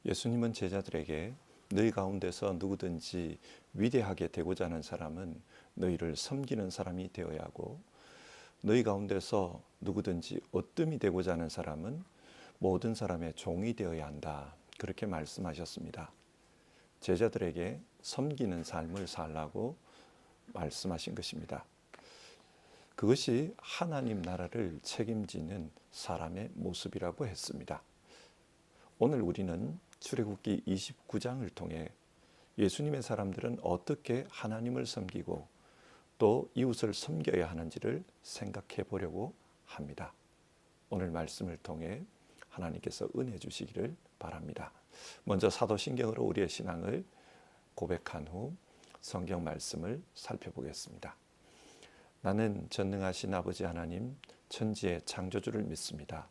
예수님은 제자들에게 너희 가운데서 누구든지 위대하게 되고자 하는 사람은 너희를 섬기는 사람이 되어야 하고 너희 가운데서 누구든지 어뜸이 되고자 하는 사람은 모든 사람의 종이 되어야 한다. 그렇게 말씀하셨습니다. 제자들에게 섬기는 삶을 살라고 말씀하신 것입니다. 그것이 하나님 나라를 책임지는 사람의 모습이라고 했습니다. 오늘 우리는 출애굽기 29장을 통해 예수님의 사람들은 어떻게 하나님을 섬기고 또 이웃을 섬겨야 하는지를 생각해 보려고 합니다. 오늘 말씀을 통해 하나님께서 은혜 주시기를 바랍니다. 먼저 사도신경으로 우리의 신앙을 고백한 후 성경 말씀을 살펴보겠습니다. 나는 전능하신 아버지 하나님 천지의 창조주를 믿습니다.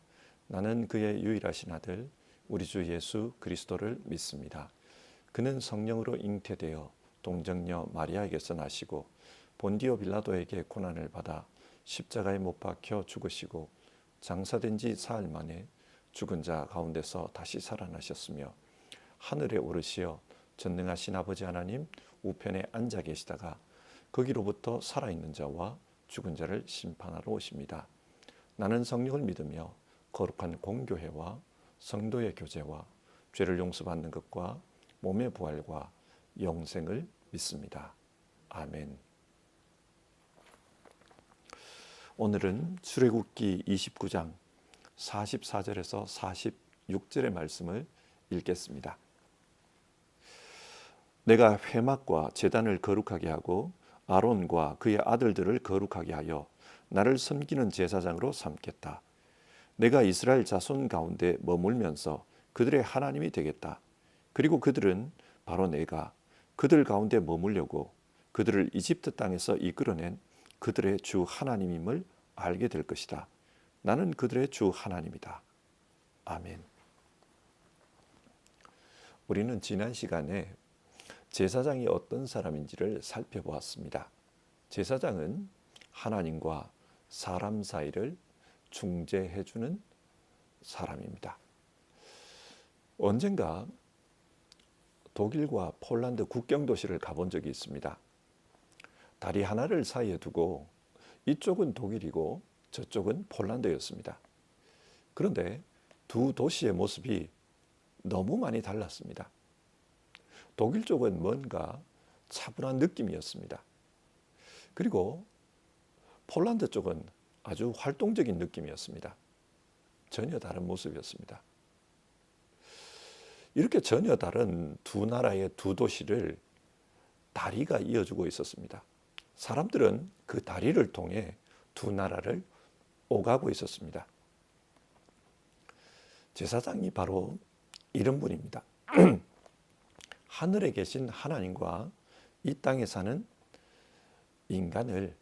나는 그의 유일하신 아들 우리 주 예수 그리스도를 믿습니다. 그는 성령으로 잉태되어 동정녀 마리아에게서 나시고 본디오 빌라도에게 고난을 받아 십자가에 못 박혀 죽으시고 장사된 지 사흘 만에 죽은 자 가운데서 다시 살아나셨으며 하늘에 오르시어 전능하신 아버지 하나님 우편에 앉아 계시다가 거기로부터 살아있는 자와 죽은 자를 심판하러 오십니다. 나는 성령을 믿으며 거룩한 공교회와 성도의 교제와 죄를 용서받는 것과 몸의 부활과 영생을 믿습니다. 아멘. 오늘은 출애굽기 29장 44절에서 46절의 말씀을 읽겠습니다. 내가 회막과 제단을 거룩하게 하고 아론과 그의 아들들을 거룩하게 하여 나를 섬기는 제사장으로 삼겠다. 내가 이스라엘 자손 가운데 머물면서 그들의 하나님이 되겠다. 그리고 그들은 바로 내가 그들 가운데 머물려고 그들을 이집트 땅에서 이끌어낸 그들의 주 하나님임을 알게 될 것이다. 나는 그들의 주 하나님이다. 아멘. 우리는 지난 시간에 제사장이 어떤 사람인지를 살펴보았습니다. 제사장은 하나님과 사람 사이를 중재해주는 사람입니다. 언젠가 독일과 폴란드 국경 도시를 가본 적이 있습니다. 다리 하나를 사이에 두고 이쪽은 독일이고 저쪽은 폴란드였습니다. 그런데 두 도시의 모습이 너무 많이 달랐습니다. 독일 쪽은 뭔가 차분한 느낌이었습니다. 그리고 폴란드 쪽은 아주 활동적인 느낌이었습니다. 전혀 다른 모습이었습니다. 이렇게 전혀 다른 두 나라의 두 도시를 다리가 이어주고 있었습니다. 사람들은 그 다리를 통해 두 나라를 오가고 있었습니다. 제사장이 바로 이런 분입니다. 하늘에 계신 하나님과 이 땅에 사는 인간을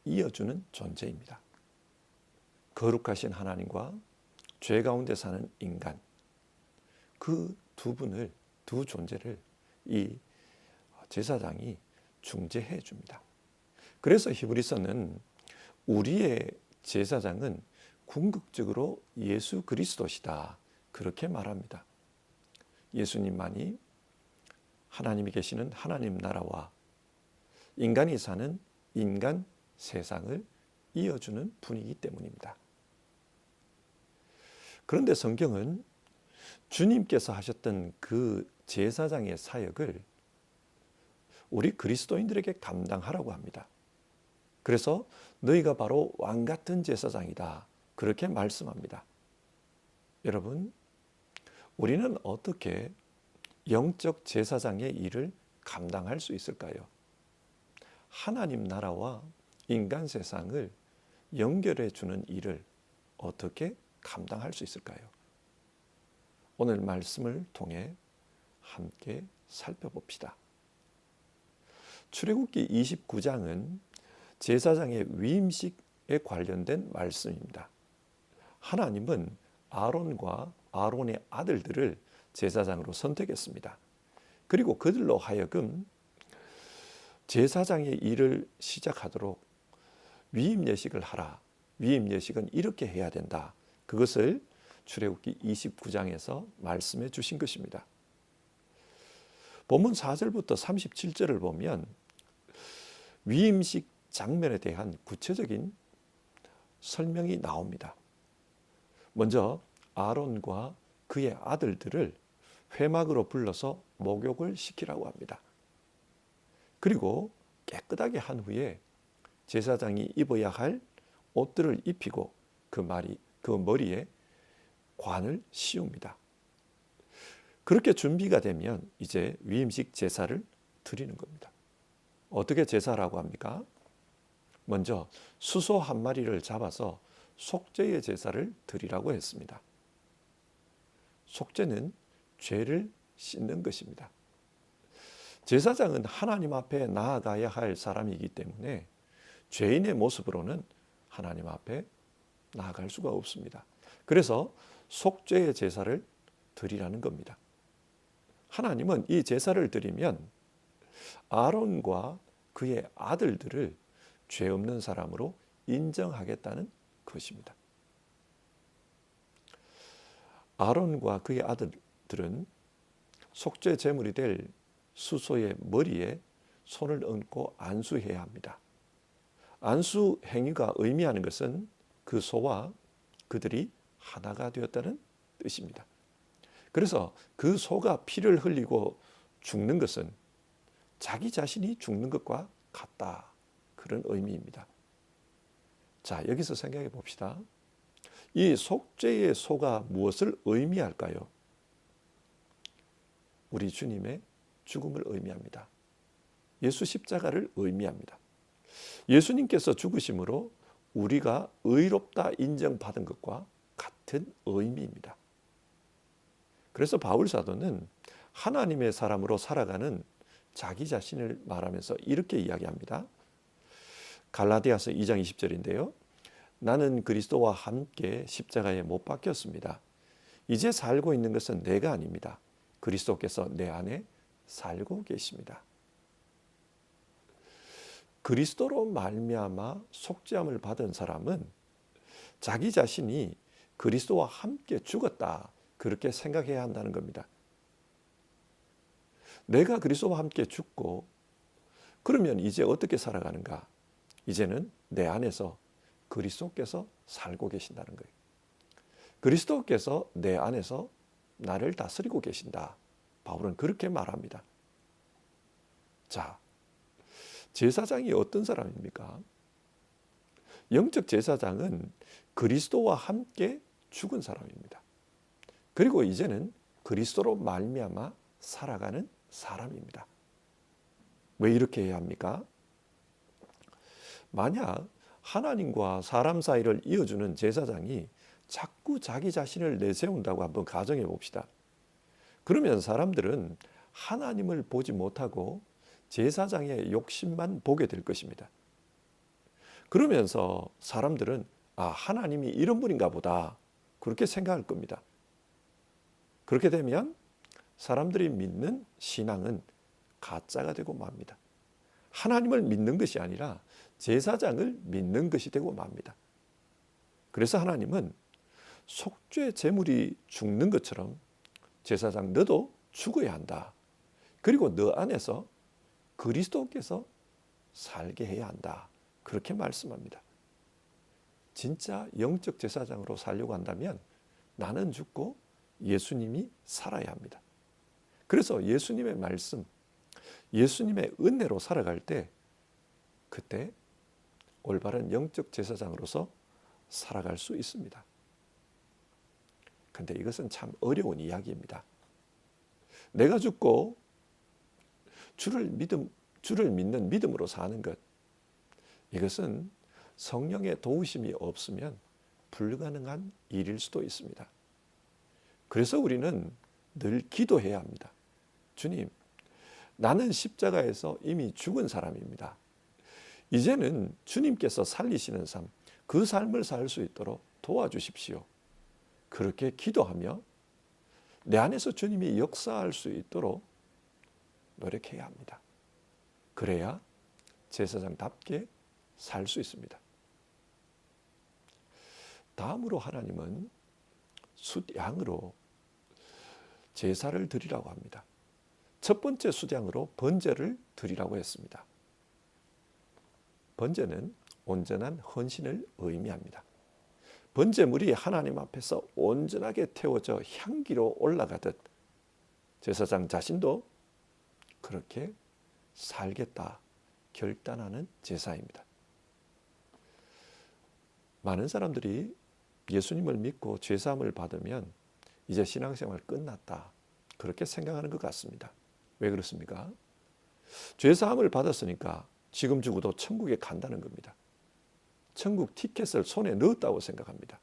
이어주는 존재입니다. 거룩하신 하나님과 죄 가운데 사는 인간, 그 두 분을, 두 존재를 이 제사장이 중재해 줍니다. 그래서 히브리서는 우리의 제사장은 궁극적으로 예수 그리스도시다, 그렇게 말합니다. 예수님만이 하나님이 계시는 하나님 나라와 인간이 사는 인간 세상을 이어주는 분이기 때문입니다. 그런데 성경은 주님께서 하셨던 그 제사장의 사역을 우리 그리스도인들에게 감당하라고 합니다. 그래서 너희가 바로 왕 같은 제사장이다, 그렇게 말씀합니다. 여러분, 우리는 어떻게 영적 제사장의 일을 감당할 수 있을까요? 하나님 나라와 인간 세상을 연결해 주는 일을 어떻게 감당할 수 있을까요? 오늘 말씀을 통해 함께 살펴봅시다. 출애굽기 29장은 제사장의 위임식에 관련된 말씀입니다. 하나님은 아론과 아론의 아들들을 제사장으로 선택했습니다. 그리고 그들로 하여금 제사장의 일을 시작하도록 위임 예식을 하라. 위임 예식은 이렇게 해야 된다. 그것을 출애굽기 29장에서 말씀해 주신 것입니다. 본문 4절부터 37절을 보면 위임식 장면에 대한 구체적인 설명이 나옵니다. 먼저 아론과 그의 아들들을 회막으로 불러서 목욕을 시키라고 합니다. 그리고 깨끗하게 한 후에 제사장이 입어야 할 옷들을 입히고 그 머리에 관을 씌웁니다. 그렇게 준비가 되면 이제 위임식 제사를 드리는 겁니다. 어떻게 제사라고 합니까? 먼저 수소 한 마리를 잡아서 속죄의 제사를 드리라고 했습니다. 속죄는 죄를 씻는 것입니다. 제사장은 하나님 앞에 나아가야 할 사람이기 때문에 죄인의 모습으로는 하나님 앞에 나아갈 수가 없습니다. 그래서 속죄의 제사를 드리라는 겁니다. 하나님은 이 제사를 드리면 아론과 그의 아들들을 죄 없는 사람으로 인정하겠다는 것입니다. 아론과 그의 아들들은 속죄 제물이 될 수소의 머리에 손을 얹고 안수해야 합니다. 안수 행위가 의미하는 것은 그 소와 그들이 하나가 되었다는 뜻입니다. 그래서 그 소가 피를 흘리고 죽는 것은 자기 자신이 죽는 것과 같다. 그런 의미입니다. 자, 여기서 생각해 봅시다. 이 속죄의 소가 무엇을 의미할까요? 우리 주님의 죽음을 의미합니다. 예수 십자가를 의미합니다. 예수님께서 죽으심으로 우리가 의롭다 인정받은 것과 같은 의미입니다. 그래서 바울 사도는 하나님의 사람으로 살아가는 자기 자신을 말하면서 이렇게 이야기합니다. 갈라디아서 2장 20절인데요. 나는 그리스도와 함께 십자가에 못 박혔습니다. 이제 살고 있는 것은 내가 아닙니다. 그리스도께서 내 안에 살고 계십니다. 그리스도로 말미암아 속죄함을 받은 사람은 자기 자신이 그리스도와 함께 죽었다. 그렇게 생각해야 한다는 겁니다. 내가 그리스도와 함께 죽고 그러면 이제 어떻게 살아가는가? 이제는 내 안에서 그리스도께서 살고 계신다는 거예요. 그리스도께서 내 안에서 나를 다스리고 계신다. 바울은 그렇게 말합니다. 자, 제사장이 어떤 사람입니까? 영적 제사장은 그리스도와 함께 죽은 사람입니다. 그리고 이제는 그리스도로 말미암아 살아가는 사람입니다. 왜 이렇게 해야 합니까? 만약 하나님과 사람 사이를 이어주는 제사장이 자꾸 자기 자신을 내세운다고 한번 가정해 봅시다. 그러면 사람들은 하나님을 보지 못하고 제사장의 욕심만 보게 될 것입니다. 그러면서 사람들은 하나님이 이런 분인가 보다 그렇게 생각할 겁니다. 그렇게 되면 사람들이 믿는 신앙은 가짜가 되고 맙니다. 하나님을 믿는 것이 아니라 제사장을 믿는 것이 되고 맙니다. 그래서 하나님은 속죄 제물이 죽는 것처럼 제사장 너도 죽어야 한다. 그리고 너 안에서 그리스도께서 살게 해야 한다. 그렇게 말씀합니다. 진짜 영적 제사장으로 살려고 한다면 나는 죽고 예수님이 살아야 합니다. 그래서 예수님의 말씀, 예수님의 은혜로 살아갈 때 그때 올바른 영적 제사장으로서 살아갈 수 있습니다. 그런데 이것은 참 어려운 이야기입니다. 내가 죽고 주를 믿는 믿음으로 사는 것, 이것은 성령의 도우심이 없으면 불가능한 일일 수도 있습니다. 그래서 우리는 늘 기도해야 합니다. 주님, 나는 십자가에서 이미 죽은 사람입니다. 이제는 주님께서 살리시는 삶, 그 삶을 살 수 있도록 도와주십시오. 그렇게 기도하며 내 안에서 주님이 역사할 수 있도록 노력해야 합니다. 그래야 제사장답게 살 수 있습니다. 다음으로 하나님은 숫양으로 제사를 드리라고 합니다. 첫 번째 수장으로 번제를 드리라고 했습니다. 번제는 온전한 헌신을 의미합니다. 번제물이 하나님 앞에서 온전하게 태워져 향기로 올라가듯 제사장 자신도 그렇게 살겠다 결단하는 제사입니다. 많은 사람들이 예수님을 믿고 죄사함을 받으면 이제 신앙생활 끝났다 그렇게 생각하는 것 같습니다. 왜 그렇습니까? 죄사함을 받았으니까 지금 죽어도 천국에 간다는 겁니다. 천국 티켓을 손에 넣었다고 생각합니다.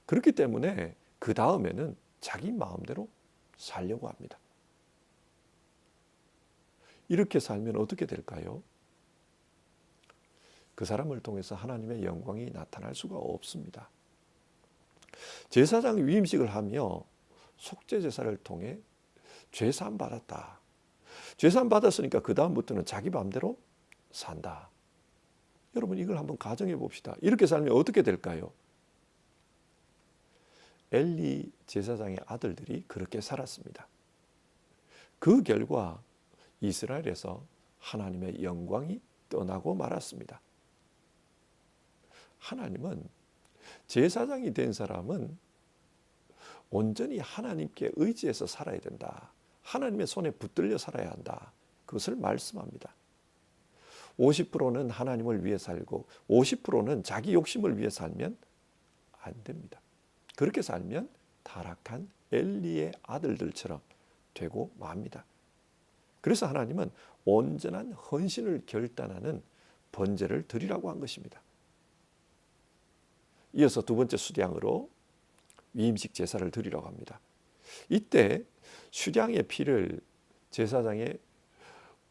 그렇기 때문에 그 다음에는 자기 마음대로 살려고 합니다. 이렇게 살면 어떻게 될까요? 그 사람을 통해서 하나님의 영광이 나타날 수가 없습니다. 제사장 위임식을 하며 속죄제사를 통해 죄사함 받았다. 죄사함 받았으니까 그 다음부터는 자기 마음대로 산다. 여러분 이걸 한번 가정해 봅시다. 이렇게 살면 어떻게 될까요? 엘리 제사장의 아들들이 그렇게 살았습니다. 그 결과 이스라엘에서 하나님의 영광이 떠나고 말았습니다. 하나님은 제사장이 된 사람은 온전히 하나님께 의지해서 살아야 된다. 하나님의 손에 붙들려 살아야 한다. 그것을 말씀합니다. 50%는 하나님을 위해 살고 50%는 자기 욕심을 위해 살면 안 됩니다. 그렇게 살면 타락한 엘리의 아들들처럼 되고 맙니다. 그래서 하나님은 온전한 헌신을 결단하는 번제를 드리라고 한 것입니다. 이어서 두 번째 수량으로 위임식 제사를 드리라고 합니다. 이때 수량의 피를 제사장의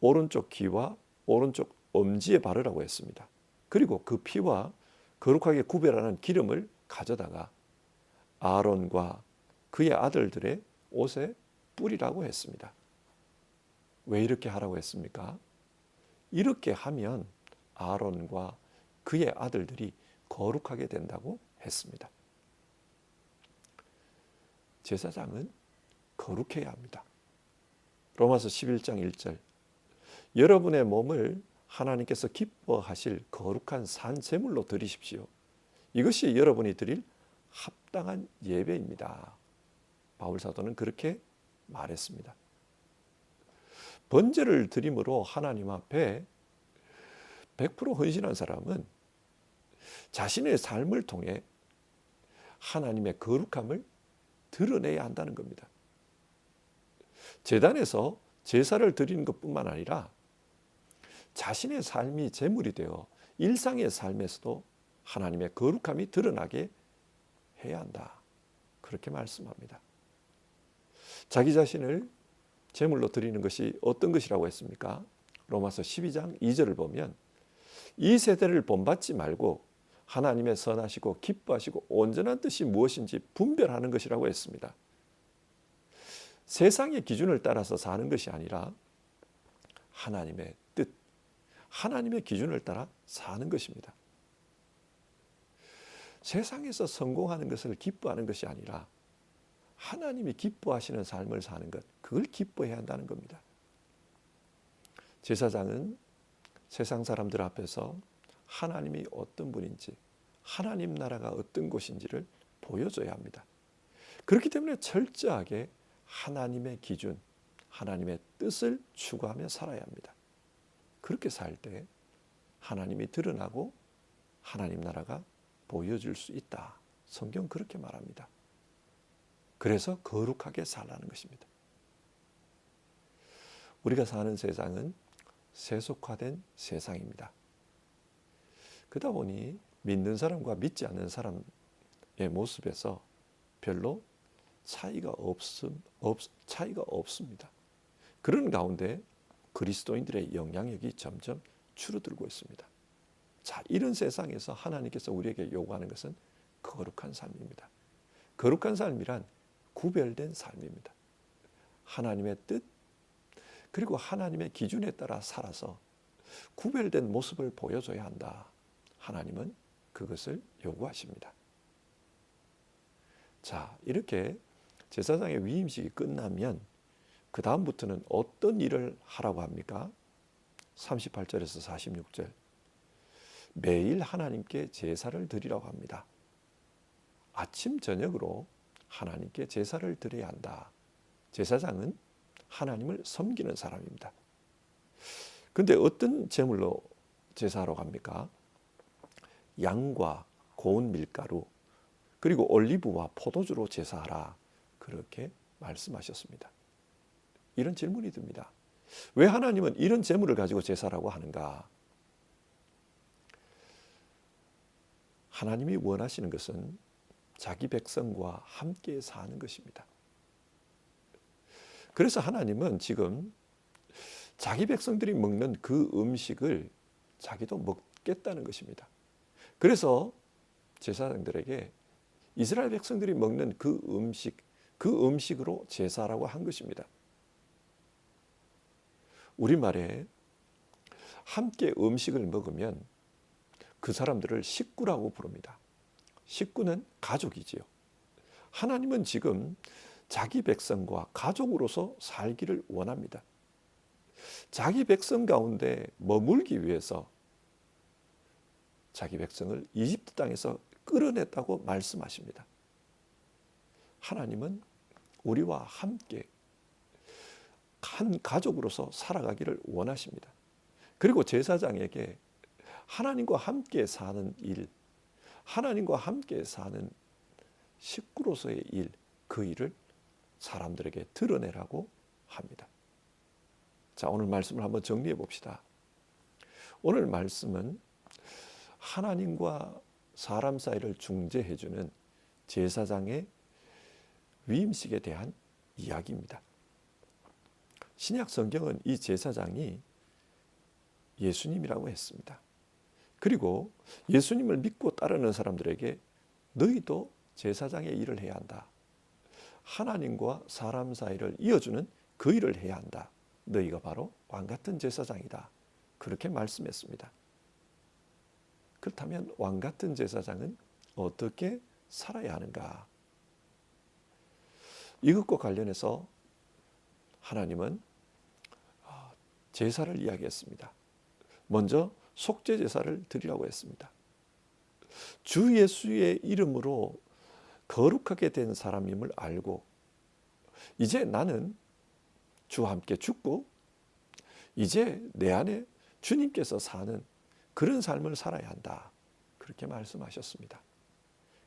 오른쪽 귀와 오른쪽 엄지에 바르라고 했습니다. 그리고 그 피와 거룩하게 구별하는 기름을 가져다가 아론과 그의 아들들의 옷에 뿌리라고 했습니다. 왜 이렇게 하라고 했습니까? 이렇게 하면 아론과 그의 아들들이 거룩하게 된다고 했습니다. 제사장은 거룩해야 합니다. 로마서 11장 1절 여러분의 몸을 하나님께서 기뻐하실 거룩한 산 제물로 드리십시오. 이것이 여러분이 드릴 합당한 예배입니다. 바울 사도는 그렇게 말했습니다. 번제를 드림으로 하나님 앞에 100% 헌신한 사람은 자신의 삶을 통해 하나님의 거룩함을 드러내야 한다는 겁니다. 제단에서 제사를 드리는 것뿐만 아니라 자신의 삶이 제물이 되어 일상의 삶에서도 하나님의 거룩함이 드러나게 해야 한다. 그렇게 말씀합니다. 자기 자신을 제물로 드리는 것이 어떤 것이라고 했습니까? 로마서 12장 2절을 보면 이 세대를 본받지 말고 하나님의 선하시고 기뻐하시고 온전한 뜻이 무엇인지 분별하는 것이라고 했습니다. 세상의 기준을 따라서 사는 것이 아니라 하나님의 뜻, 하나님의 기준을 따라 사는 것입니다. 세상에서 성공하는 것을 기뻐하는 것이 아니라 하나님이 기뻐하시는 삶을 사는 것, 그걸 기뻐해야 한다는 겁니다. 제사장은 세상 사람들 앞에서 하나님이 어떤 분인지, 하나님 나라가 어떤 곳인지를 보여줘야 합니다. 그렇기 때문에 철저하게 하나님의 기준, 하나님의 뜻을 추구하며 살아야 합니다. 그렇게 살 때 하나님이 드러나고 하나님 나라가 보여줄 수 있다. 성경 그렇게 말합니다. 그래서 거룩하게 살라는 것입니다. 우리가 사는 세상은 세속화된 세상입니다. 그러다 보니 믿는 사람과 믿지 않는 사람의 모습에서 별로 차이가 없습니다. 그런 가운데 그리스도인들의 영향력이 점점 줄어들고 있습니다. 자, 이런 세상에서 하나님께서 우리에게 요구하는 것은 거룩한 삶입니다. 거룩한 삶이란 구별된 삶입니다. 하나님의 뜻 그리고 하나님의 기준에 따라 살아서 구별된 모습을 보여줘야 한다. 하나님은 그것을 요구하십니다. 자, 이렇게 제사장의 위임식이 끝나면 그 다음부터는 어떤 일을 하라고 합니까? 38절에서 46절. 매일 하나님께 제사를 드리라고 합니다. 아침 저녁으로 하나님께 제사를 드려야 한다. 제사장은 하나님을 섬기는 사람입니다. 그런데 어떤 제물로 제사하러 갑니까? 양과 고운 밀가루 그리고 올리브와 포도주로 제사하라. 그렇게 말씀하셨습니다. 이런 질문이 듭니다. 왜 하나님은 이런 제물을 가지고 제사라고 하는가? 하나님이 원하시는 것은 자기 백성과 함께 사는 것입니다. 그래서 하나님은 지금 자기 백성들이 먹는 그 음식을 자기도 먹겠다는 것입니다. 그래서 제사장들에게 이스라엘 백성들이 먹는 그 음식으로 제사라고 한 것입니다. 우리말에 함께 음식을 먹으면 그 사람들을 식구라고 부릅니다. 식구는 가족이지요. 하나님은 지금 자기 백성과 가족으로서 살기를 원합니다. 자기 백성 가운데 머물기 위해서 자기 백성을 이집트 땅에서 끌어냈다고 말씀하십니다. 하나님은 우리와 함께 한 가족으로서 살아가기를 원하십니다. 그리고 제사장에게 하나님과 함께 사는 일, 하나님과 함께 사는 식구로서의 일, 그 일을 사람들에게 드러내라고 합니다. 자, 오늘 말씀을 한번 정리해 봅시다. 오늘 말씀은 하나님과 사람 사이를 중재해 주는 제사장의 위임식에 대한 이야기입니다. 신약 성경은 이 제사장이 예수님이라고 했습니다. 그리고 예수님을 믿고 따르는 사람들에게 너희도 제사장의 일을 해야 한다. 하나님과 사람 사이를 이어주는 그 일을 해야 한다. 너희가 바로 왕같은 제사장이다. 그렇게 말씀했습니다. 그렇다면 왕같은 제사장은 어떻게 살아야 하는가? 이것과 관련해서 하나님은 제사를 이야기했습니다. 먼저 속죄 제사를 드리라고 했습니다. 주 예수의 이름으로 거룩하게 된 사람임을 알고 이제 나는 주와 함께 죽고 이제 내 안에 주님께서 사는 그런 삶을 살아야 한다. 그렇게 말씀하셨습니다.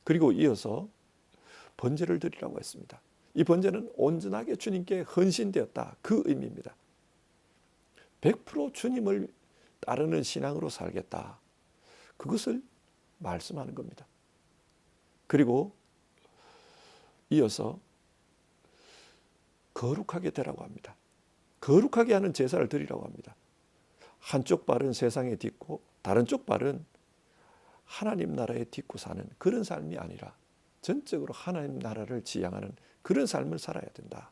그리고 이어서 번제를 드리라고 했습니다. 이 번제는 온전하게 주님께 헌신되었다. 그 의미입니다. 100% 주님을 따르는 신앙으로 살겠다. 그것을 말씀하는 겁니다. 그리고 이어서 거룩하게 되라고 합니다. 거룩하게 하는 제사를 드리라고 합니다. 한쪽 발은 세상에 딛고 다른 쪽 발은 하나님 나라에 딛고 사는 그런 삶이 아니라 전적으로 하나님 나라를 지향하는 그런 삶을 살아야 된다.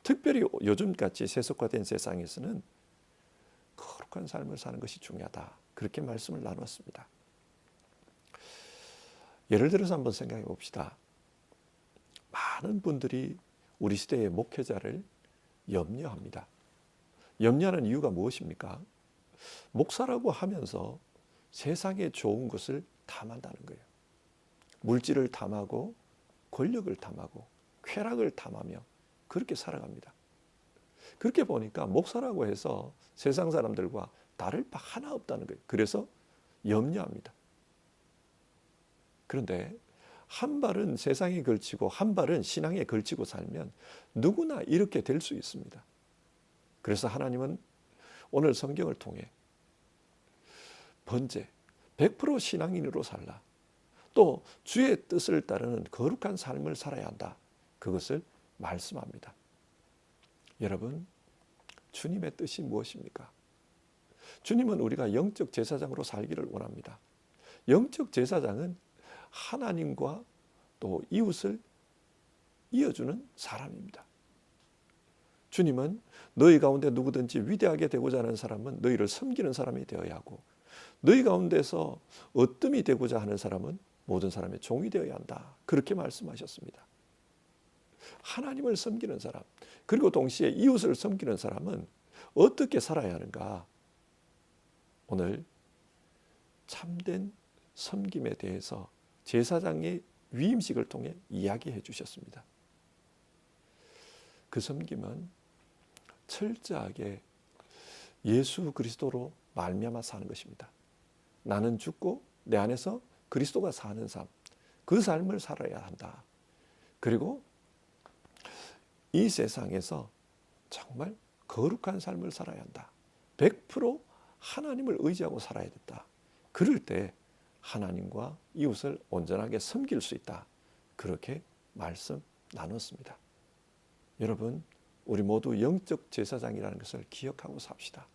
특별히 요즘같이 세속화된 세상에서는 거룩한 삶을 사는 것이 중요하다. 그렇게 말씀을 나눴습니다. 예를 들어서 한번 생각해 봅시다. 많은 분들이 우리 시대의 목회자를 염려합니다. 염려하는 이유가 무엇입니까? 목사라고 하면서 세상에 좋은 것을 탐한다는 거예요. 물질을 탐하고 권력을 탐하고 쾌락을 탐하며 그렇게 살아갑니다. 그렇게 보니까 목사라고 해서 세상 사람들과 다를 바 하나 없다는 거예요. 그래서 염려합니다. 그런데 한 발은 세상에 걸치고 한 발은 신앙에 걸치고 살면 누구나 이렇게 될 수 있습니다. 그래서 하나님은 오늘 성경을 통해 번제, 100% 신앙인으로 살라. 또 주의 뜻을 따르는 거룩한 삶을 살아야 한다. 그것을 말씀합니다. 여러분, 주님의 뜻이 무엇입니까? 주님은 우리가 영적 제사장으로 살기를 원합니다. 영적 제사장은 하나님과 또 이웃을 이어주는 사람입니다. 주님은 너희 가운데 누구든지 위대하게 되고자 하는 사람은 너희를 섬기는 사람이 되어야 하고 너희 가운데서 어뜸이 되고자 하는 사람은 모든 사람의 종이 되어야 한다. 그렇게 말씀하셨습니다. 하나님을 섬기는 사람, 그리고 동시에 이웃을 섬기는 사람은 어떻게 살아야 하는가? 오늘 참된 섬김에 대해서 제사장의 위임식을 통해 이야기해 주셨습니다. 그 섬김은 철저하게 예수 그리스도로 말미암아 사는 것입니다. 나는 죽고 내 안에서 그리스도가 사는 삶, 그 삶을 살아야 한다. 그리고 이 세상에서 정말 거룩한 삶을 살아야 한다. 100% 하나님을 의지하고 살아야 된다. 그럴 때 하나님과 이웃을 온전하게 섬길 수 있다. 그렇게 말씀 나눴습니다. 여러분, 우리 모두 영적 제사장이라는 것을 기억하고 삽시다.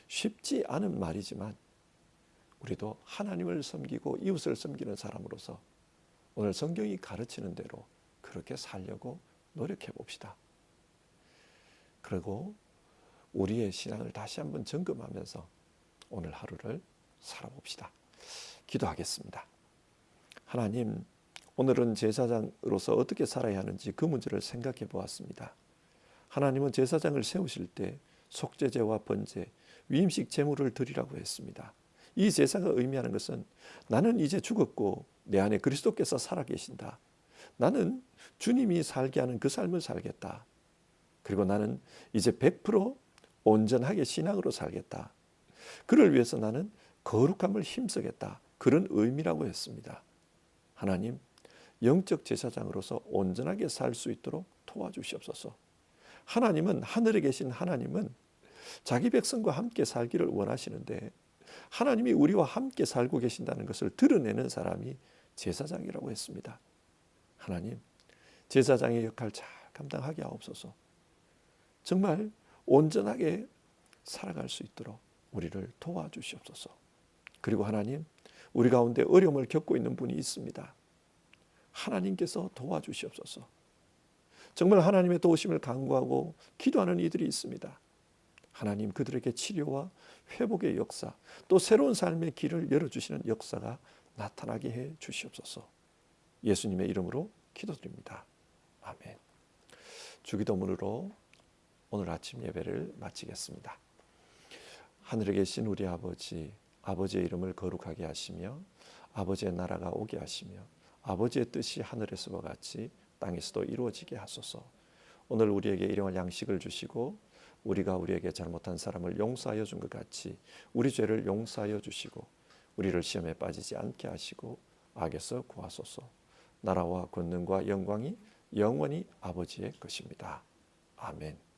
쉽지 않은 말이지만 우리도 하나님을 섬기고 이웃을 섬기는 사람으로서 오늘 성경이 가르치는 대로 그렇게 살려고 노력해 봅시다. 그리고 우리의 신앙을 다시 한번 점검하면서 오늘 하루를 살아봅시다. 기도하겠습니다. 하나님, 오늘은 제사장으로서 어떻게 살아야 하는지 그 문제를 생각해 보았습니다. 하나님은 제사장을 세우실 때 속죄제와 번제, 위임식 제물을 드리라고 했습니다. 이 제사가 의미하는 것은 나는 이제 죽었고 내 안에 그리스도께서 살아계신다. 나는 주님이 살게 하는 그 삶을 살겠다. 그리고 나는 이제 100% 온전하게 신앙으로 살겠다. 그를 위해서 나는 거룩함을 힘쓰겠다. 그런 의미라고 했습니다. 하나님, 영적 제사장으로서 온전하게 살 수 있도록 도와주시옵소서. 하나님은, 하늘에 계신 하나님은 자기 백성과 함께 살기를 원하시는데 하나님이 우리와 함께 살고 계신다는 것을 드러내는 사람이 제사장이라고 했습니다. 하나님, 제사장의 역할을 잘 감당하게 하옵소서. 정말 온전하게 살아갈 수 있도록 우리를 도와주시옵소서. 그리고 하나님, 우리 가운데 어려움을 겪고 있는 분이 있습니다. 하나님께서 도와주시옵소서. 정말 하나님의 도우심을 간구하고 기도하는 이들이 있습니다. 하나님, 그들에게 치료와 회복의 역사, 또 새로운 삶의 길을 열어주시는 역사가 나타나게 해 주시옵소서. 예수님의 이름으로 기도드립니다. 아멘. 주기도문으로 오늘 아침 예배를 마치겠습니다. 하늘에 계신 우리 아버지, 아버지의 이름을 거룩하게 하시며 아버지의 나라가 오게 하시며 아버지의 뜻이 하늘에서와 같이 땅에서도 이루어지게 하소서. 오늘 우리에게 일용할 양식을 주시고 우리가 우리에게 잘못한 사람을 용서하여 준 것 같이 우리 죄를 용서하여 주시고 우리를 시험에 빠지지 않게 하시고 악에서 구하소서. 나라와 권능과 영광이 영원히 아버지의 것입니다. 아멘.